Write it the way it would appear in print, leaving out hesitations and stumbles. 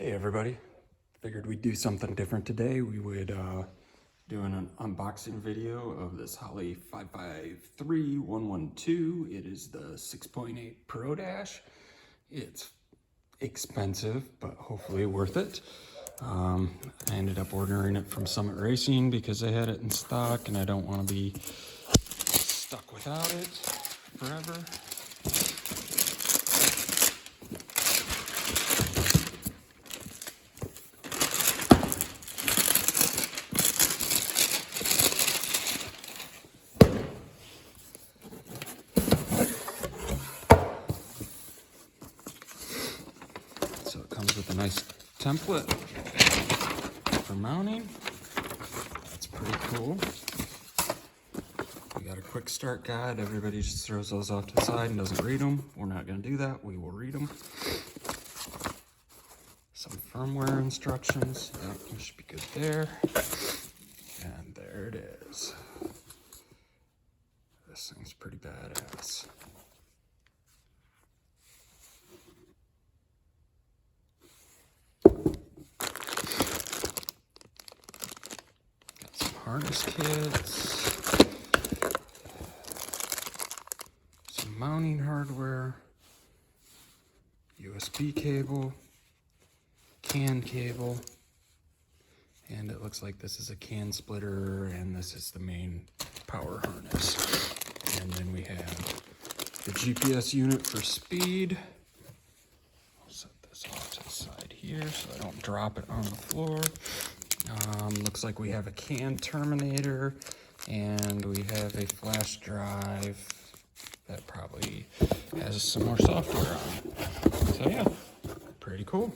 Hey everybody, figured we'd do something different today. We would do an unboxing video of this Holley 553112. It is the 6.8 Pro Dash. It's expensive, but hopefully worth it. I ended up ordering it from Summit Racing because they had it in stock and I don't want to be stuck without it forever. So it comes with a nice template for mounting. That's pretty cool. We got a quick start guide. Everybody just throws those off to the side and doesn't read them. We're not going to do that. We will read them. Some firmware instructions. Yep, we should be good there. And there it is. This thing's pretty badass. Harness kits, some mounting hardware, USB cable, CAN cable, and it looks like this is a CAN splitter, and this is the main power harness. And then we have the GPS unit for speed. I'll set this off to the side here so I don't drop it on the floor. Looks like we have a CAN terminator and we have a flash drive that probably has some more software on it. So yeah, pretty cool.